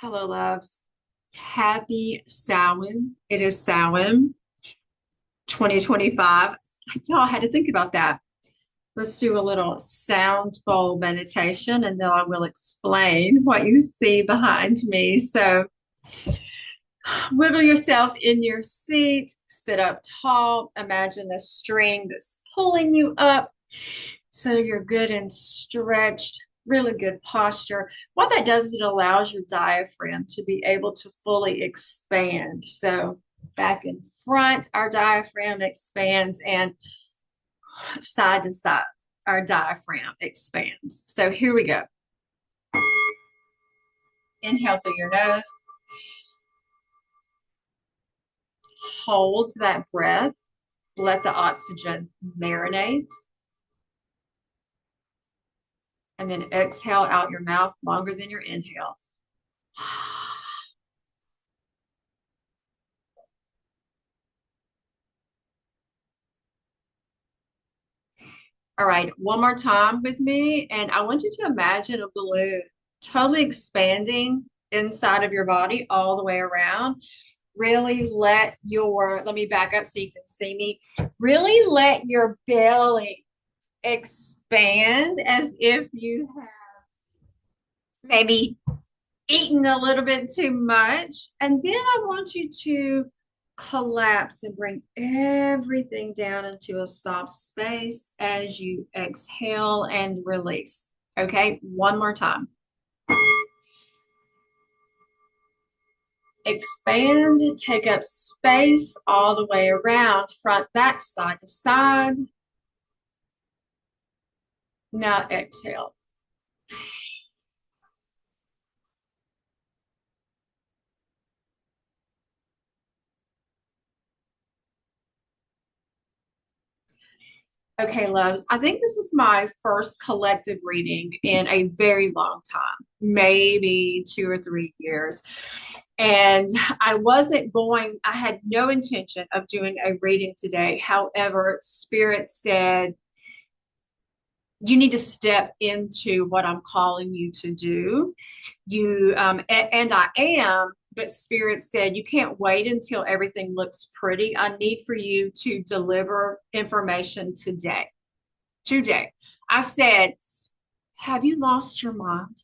Hello, loves. Happy Samhain. It is Samhain 2025. Y'all had to think about that. Let's do a little sound bowl meditation and then I will explain what you see behind me. So, wiggle yourself in your seat, sit up tall. Imagine a string that's pulling you up so you're good and stretched, really good posture. What that does is it allows your diaphragm to be able to fully expand. So back and front, our diaphragm expands, and side to side, our diaphragm expands. So here we go. Inhale through your nose. Hold that breath. Let the oxygen marinate. And then exhale out your mouth longer than your inhale. All right, one more time with me. And I want you to imagine a balloon totally expanding inside of your body all the way around. Really let me back up so you can see me. Really let your belly expand as if you have maybe eaten a little bit too much. And then I want you to collapse and bring everything down into a soft space as you exhale and release. Okay, one more time. Expand, take up space all the way around, front, back, side to side. Now exhale. Okay, loves, I think this is my first collective reading in a very long time, maybe 2 or 3 years. And I had no intention of doing a reading today. However, Spirit said, you need to step into what I'm calling you to do. And I am, but Spirit said, you can't wait until everything looks pretty. I need for you to deliver information today. Today. I said, have you lost your mind?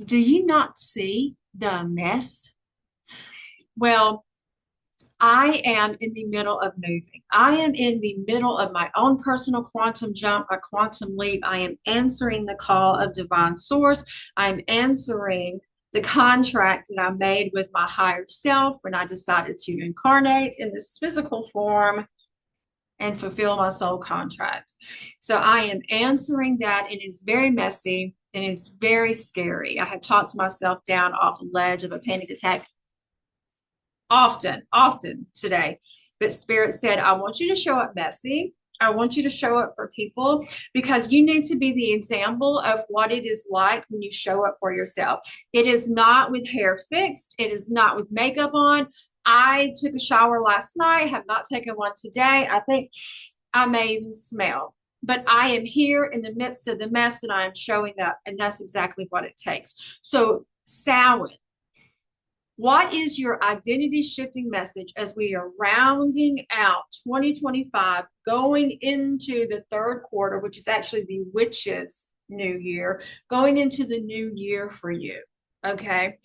Do you not see the mess? Well, I am in the middle of moving. I am in the middle of my own personal quantum jump, a quantum leap. I am answering the call of divine source. I'm answering the contract that I made with my higher self when I decided to incarnate in this physical form and fulfill my soul contract. So I am answering that, and it's very messy and it's very scary. I have talked myself down off a ledge of a panic attack often today. But Spirit said, I want you to show up messy. I want you to show up for people because you need to be the example of what it is like when you show up for yourself. It is not with hair fixed. It is not with makeup on. I took a shower last night, have not taken one today. I think I may even smell, but I am here in the midst of the mess and I am showing up. And that's exactly what it takes. So, Samhain, what is your identity shifting message as we are rounding out 2025, going into the third quarter, which is actually the witches' new year, going into the new year for you? Okay.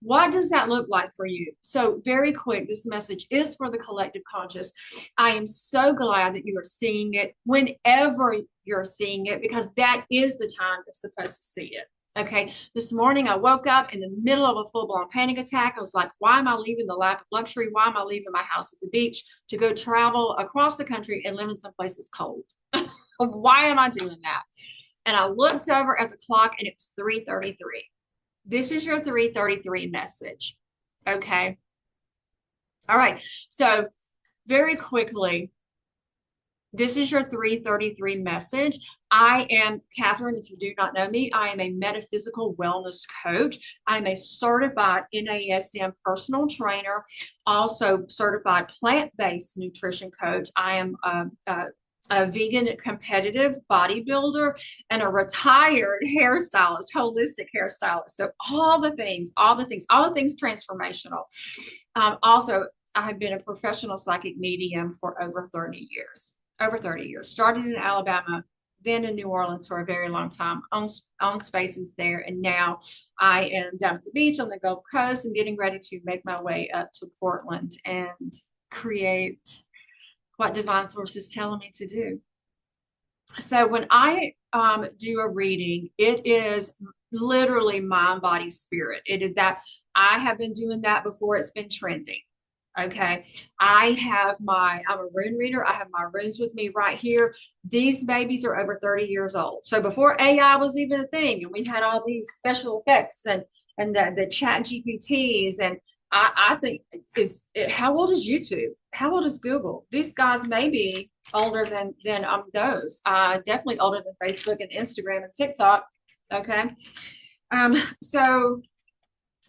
What does that look like for you? So, very quick, this message is for the collective conscious. I am so glad that you are seeing it whenever you're seeing it, because that is the time you're supposed to see it. Okay, this morning I woke up in the middle of a full-blown panic attack. I was like, why am I leaving the lap of luxury? Why am I leaving my house at the beach to go travel across the country and live in some place that's cold? Why am I doing that? And I looked over at the clock and it was 3:33. This is your 3:33 message. Okay. All right. So very quickly, this is your 3:33 message. I am Kathryn. If you do not know me, I am a metaphysical wellness coach. I'm a certified NASM personal trainer, also certified plant-based nutrition coach. I am a vegan competitive bodybuilder, and a retired hairstylist, holistic hairstylist. So all the things, transformational. Also, I have been a professional psychic medium for over 30 years. Over 30 years. Started in Alabama, then in New Orleans for a very long time, on spaces there. And now I am down at the beach on the Gulf Coast and getting ready to make my way up to Portland and create what divine source is telling me to do. So when I do a reading, it is literally mind, body, spirit. It is that I have been doing that before it's been trending. Okay. I'm a rune reader. I have my runes with me right here. These babies are over 30 years old. So before AI was even a thing, and we had all these special effects and the chat GPTs, and I think how old is YouTube? How old is Google? These guys may be older than those. Definitely older than Facebook and Instagram and TikTok. Okay. So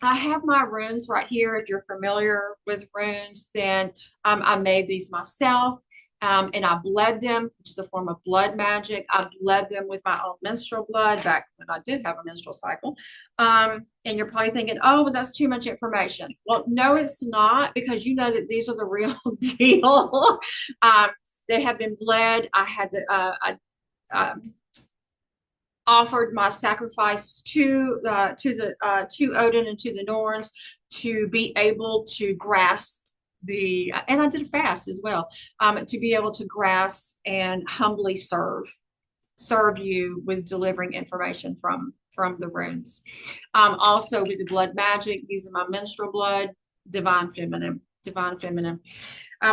I have my runes right here. If you're familiar with runes, then I made these myself. And I bled them, which is a form of blood magic. I bled them with my own menstrual blood back when I did have a menstrual cycle. And you're probably thinking, oh, but that's too much information. Well, no, it's not, because you know that these are the real deal. They have been bled. I had to, offered my sacrifice to Odin and to the Norns to be able to grasp and I did a fast as well, to be able to grasp and humbly serve you with delivering information from the runes. Also with the blood magic, using my menstrual blood, divine feminine.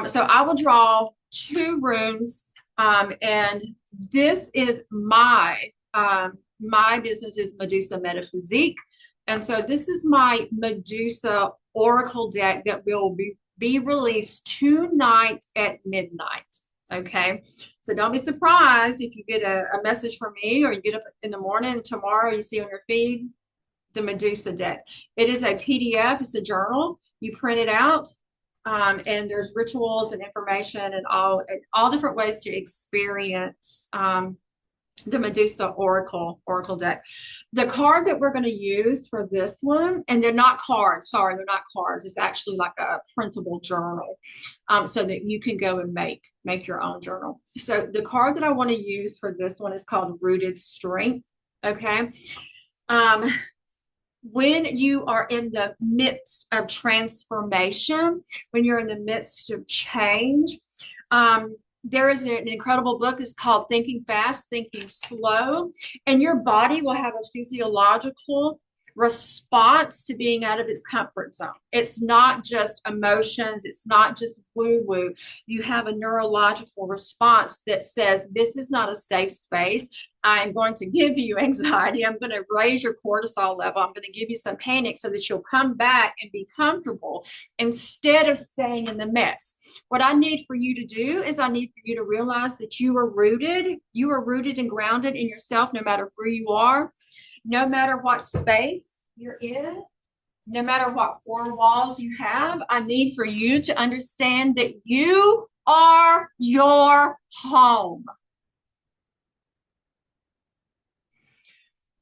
So I will draw 2 runes, and this is my business is Medusa Metaphysique. And so this is my Medusa Oracle deck that will be released tonight at midnight. Okay. So don't be surprised if you get a message from me, or you get up in the morning tomorrow, you see on your feed the Medusa deck. It is a PDF. It's a journal. You print it out. And there's rituals and information and all different ways to experience the Medusa Oracle deck. The card that we're going to use for this one, and they're not cards, sorry, they're not cards. It's actually like a printable journal, so that you can go and make your own journal. So the card that I want to use for this one is called Rooted Strength. Okay. When you are in the midst of transformation, when you're in the midst of change, there is an incredible book. It's called Thinking Fast, Thinking Slow, and your body will have a physiological response to being out of its comfort zone. It's not just emotions. It's not just woo-woo. You have a neurological response that says, this is not a safe space. I'm going to give you anxiety. I'm going to raise your cortisol level. I'm going to give you some panic so that you'll come back and be comfortable instead of staying in the mess. What I need for you to do is I need for you to realize that you are rooted. You are rooted and grounded in yourself, no matter where you are, no matter what space you're in, no matter what 4 walls you have. I need for you to understand that you are your home.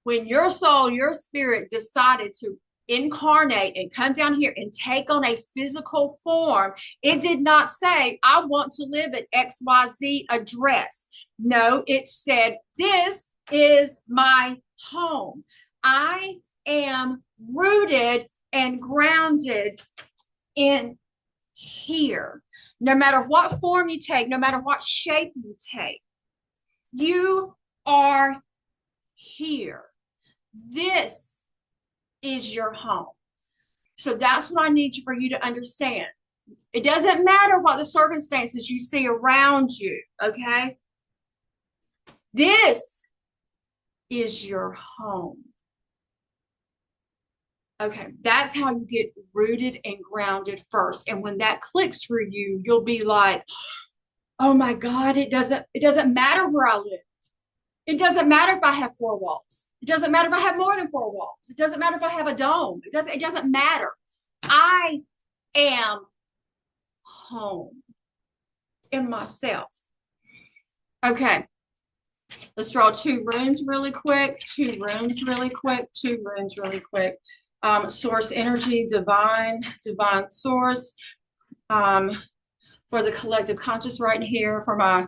When your soul, your spirit decided to incarnate and come down here and take on a physical form, it did not say, I want to live at XYZ address. No, it said, this is my home. I am rooted and grounded in here. No matter what form you take, no matter what shape you take, you are here. This is your home. So that's what I need for you to understand. It doesn't matter what the circumstances you see around you, okay? This is your home. Okay, that's how you get rooted and grounded first. And when that clicks for you, you'll be like, oh my God, it doesn't matter where I live. It doesn't matter if I have 4 walls. It doesn't matter if I have more than 4 walls. It doesn't matter if I have a dome. It doesn't matter. I am home in myself. Okay. Let's draw two runes really quick, two runes really quick, two runes really quick. Source energy, divine source, for the collective conscious right here, for my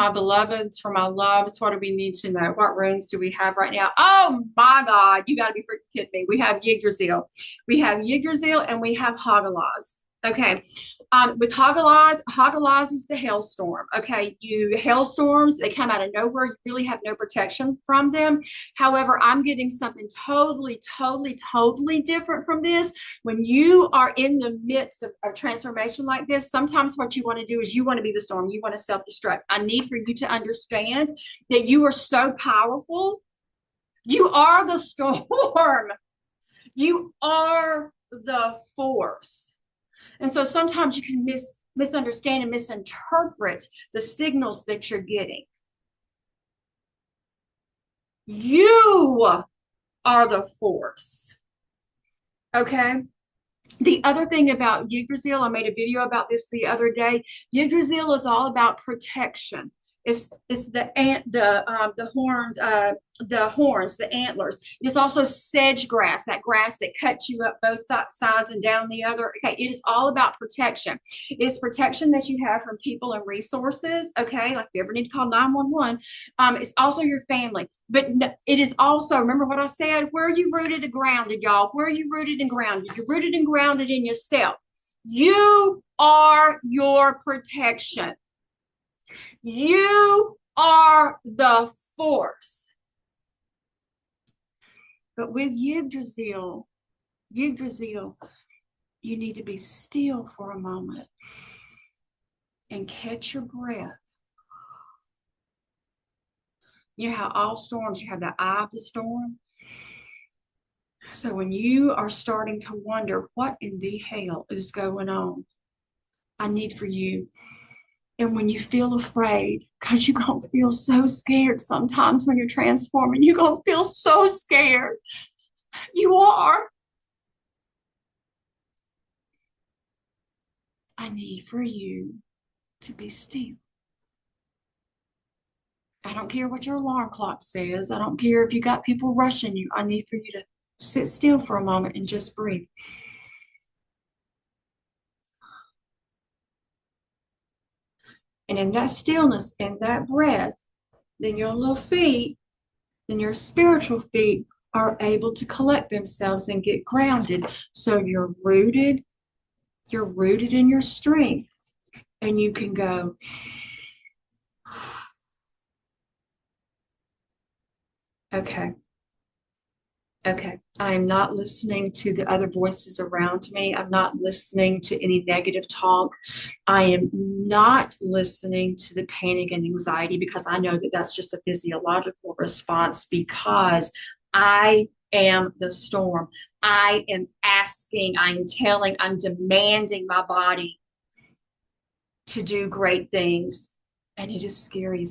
beloveds, for my loves. What do we need to know? What runes do we have right now? Oh my God, you got to be freaking kidding me. We have Yggdrasil. We have Yggdrasil and we have Hagalaz. Okay. With Hagalaz is the hailstorm. Okay. Hailstorms, they come out of nowhere. You really have no protection from them. However, I'm getting something totally different from this. When you are in the midst of a transformation like this, sometimes what you want to do is you want to be the storm. You want to self-destruct. I need for you to understand that you are so powerful. You are the storm. You are the force. And so sometimes you can misunderstand and misinterpret the signals that you're getting. You are the force. Okay. The other thing about Yggdrasil, I made a video about this the other day. Yggdrasil is all about protection. It's the horns, the antlers. It's also sedge grass, that grass that cuts you up both sides and down the other. Okay, it is all about protection. It's protection that you have from people and resources. Okay, like if you ever need to call 911. It's also your family, but it is also, remember what I said, where are you rooted and grounded, y'all? Where are you rooted and grounded? You're rooted and grounded in yourself. You are your protection. You are the force. But with Yggdrasil, you need to be still for a moment and catch your breath. You know how all storms, you have the eye of the storm? So when you are starting to wonder what in the hell is going on, I need for you. And when you feel afraid, because you're going to feel so scared sometimes when you're transforming, you're going to feel so scared. You are. I need for you to be still. I don't care what your alarm clock says. I don't care if you got people rushing you. I need for you to sit still for a moment and just breathe. And in that stillness and that breath, then your little feet, then your spiritual feet are able to collect themselves and get grounded. So you're rooted in your strength, and you can go, okay. Okay, I'm not listening to the other voices around me. I'm not listening to any negative talk. I am not listening to the panic and anxiety because I know that that's just a physiological response because I am the storm. I am asking, I'm telling, I'm demanding my body to do great things. And it is scary.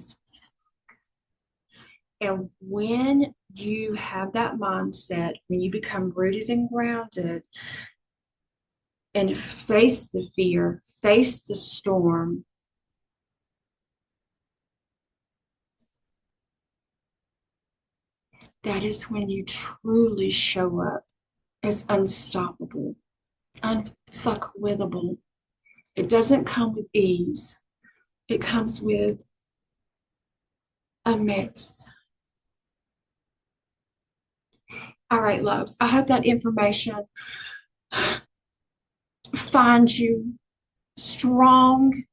And when you have that mindset, when you become rooted and grounded and face the fear, face the storm, that is when you truly show up as unstoppable, unfuckwithable. It doesn't come with ease. It comes with a mess. All right, loves, I hope that information finds you strong,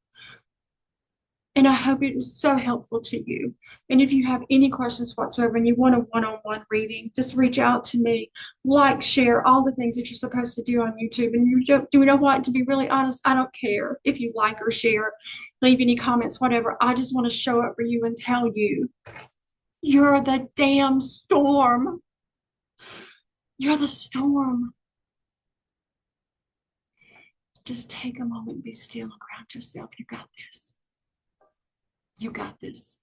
and I hope it was so helpful to you. And if you have any questions whatsoever and you want a one-on-one reading, just reach out to me, like, share, all the things that you're supposed to do on YouTube. And you know what? To be really honest, I don't care if you like or share, leave any comments, whatever. I just want to show up for you and tell you, you're the damn storm. You're the storm. Just take a moment, be still, and ground yourself. You got this. You got this.